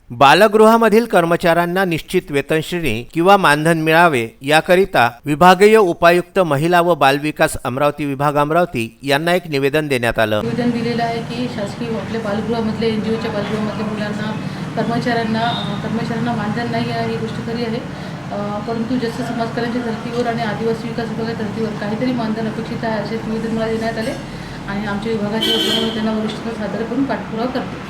बालगृहामधील कर्मचाऱ्यांना निश्चित वेतनश्रेणी किंवा मानधन मिळावे याकरिता विभागीय उपायुक्त महिला व बालविकास अमरावती विभाग अमरावती यांना एक निवेदन देण्यात आलं। निवेदन दिलेलं आहे की शासकीय आपल्या बालगृहामधले एनजीओच्या बालगृहामधल्या मुलांना कर्मचाऱ्यांना मानधन नाही आहे ही गोष्ट खरी आहे। परंतु जसं समाज कल्याणच्या धर्तीवर आणि आदिवासी विकास विभागाच्या धर्तीवर काहीतरी मानधन अपेक्षित आहे असे निवेदन मला देण्यात आले आणि आमच्या विभागाच्या वतीने त्यांना वरिष्ठांना सादर करून पाठपुरावा करते।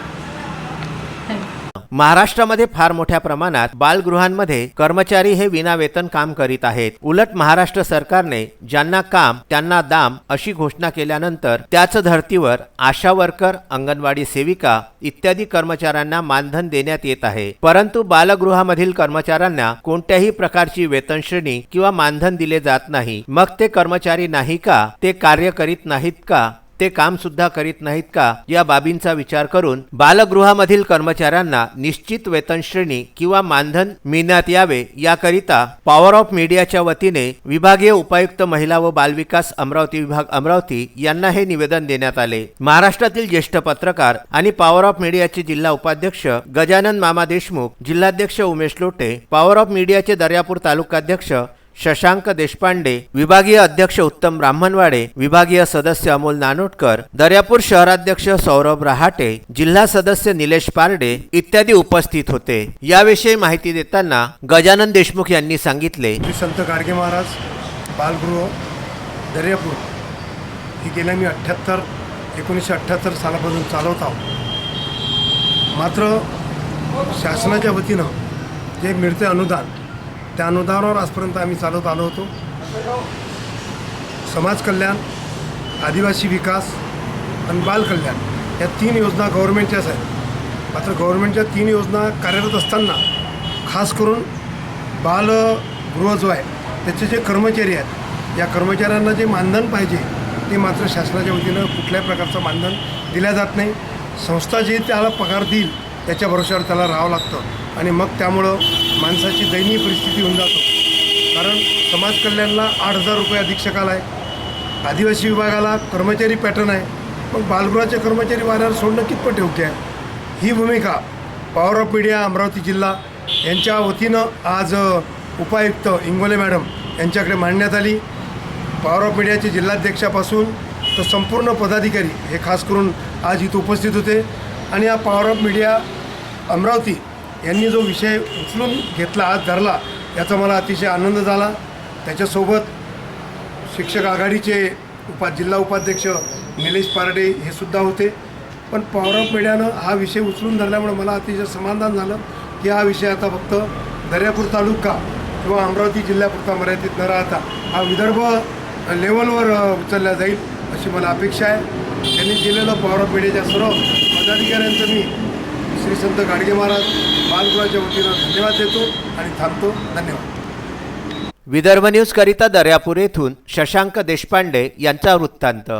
थँक्यू। महाराष्ट्रामध्ये फार मोठ्या प्रमाणात बालगृहांमध्ये कर्मचारी हे विना वेतन काम करीत आहेत। उलट महाराष्ट्र सरकारने ज्यांना काम त्यांना दाम अशी घोषणा केल्यानंतर त्याच धर्तीवर आशा वर्कर, अंगणवाडी सेविका इत्यादी कर्मचाऱ्यांना मानधन देण्यात येत आहे। परंतु बालगृहामधील कर्मचाऱ्यांना कोणत्याही प्रकारची वेतनश्रेणी किंवा मानधन दिले जात नाही। मग ते कर्मचारी नाही का, ते कार्य करीत नाहीत का, ते काम सुद्धा करीत नाहीत का, या बाबींचा विचार करून बालगृहामधील कर्मचाऱ्यांना निश्चित वेतनश्रेणी किंवा मानधन मिळण्यात यावे याकरिता पॉवर ऑफ मीडियाच्या वतीने विभागीय उपायुक्त महिला व बालविकास अमरावती विभाग अमरावती यांना हे निवेदन देण्यात आले। महाराष्ट्रातील ज्येष्ठ पत्रकार आणि पॉवर ऑफ मीडियाचे जिल्हा उपाध्यक्ष गजानन मामा देशमुख, जिल्हाध्यक्ष उमेश लोटे, पॉवर ऑफ मीडियाचे दर्यापूर तालुकाध्यक्ष शशांक देशपांडे, विभागीय अध्यक्ष उत्तम ब्राह्मणवाडे, विभागीय सदस्य अमोल नानोटकर, दर्यापूर शहराध्यक्ष सौरभ रहाटे, जिल्हा सदस्य निलेश पारडे इत्यादी उपस्थित होते। याविषयी माहिती देताना गजानन देशमुख यांनी सांगितले। श्री संत गाडगे महाराज बालगृह दर्यापूर ही गेल्या मी 1978 सालापासून चालवत आहोत। मात्र शासनाच्या वतीनं जे मिळते अनुदान त्या अनुदानावर आजपर्यंत आम्ही चालवत आलो होतो। समाज कल्याण, आदिवासी विकास आणि बालकल्याण या 3 योजना गव्हर्नमेंटच्याच आहेत। मात्र गव्हर्नमेंटच्या 3 योजना कार्यरत असताना खास करून बालगृह जो आहे त्याचे जे कर्मचारी आहेत या कर्मचाऱ्यांना जे मानधन पाहिजे ते मात्र शासनाच्या वतीनं कुठल्याही प्रकारचं मानधन दिल्या जात नाही। संस्था जे त्याला पगार देईल त्याच्या भरोश्यावर त्याला राहावं लागतं आणि मग त्यामुळं माणसाची दयनीय परिस्थिती होऊन जातो। कारण समाज कल्याणला 8,000 रुपये अधीक्षकाला आहे, आदिवासी विभागाला कर्मचारी पॅटर्न आहे, मग बालगृहाचे कर्मचारी वाऱ्यावर सोडणं कितपत योग्य आहे। ही भूमिका पॉवर ऑफ मीडिया अमरावती जिल्हा यांच्या वतीनं आज उपायुक्त इंगोले मॅडम यांच्याकडे मांडण्यात आली। पॉवर ऑफ मीडियाचे जिल्हाध्यक्षापासून तर संपूर्ण पदाधिकारी हे खास करून आज इथं उपस्थित होते आणि या पॉवर ऑफ मीडिया अमरावती यांनी जो विषय उचलून घेतला, आज धरला, याचा मला अतिशय आनंद झाला। त्याच्यासोबत शिक्षक आघाडीचे जिल्हा उपाध्यक्ष निलेश पारडे हे सुद्धा होते। पण पॉवर ऑफ मीडियानं हा विषय उचलून धरल्यामुळे मला अतिशय समाधान झालं की हा विषय आता फक्त दर्यापूर तालुका किंवा अमरावती जिल्ह्यापुरता मर्यादित न राहता हा विदर्भ लेवलवर उचलला जाईल अशी मला अपेक्षा आहे। त्यांनी दिलेलं पॉवर ऑफ मीडियाच्या सर्व पदाधिकाऱ्यांचं मी श्री संत गाडगे महाराज बालगृहाच्या वतीनं धन्यवाद देतो आणि थांबतो। धन्यवाद। विदर्भ न्यूज करिता दर्यापूर येथून शशांक देशपांडे यांचा वृत्तांत।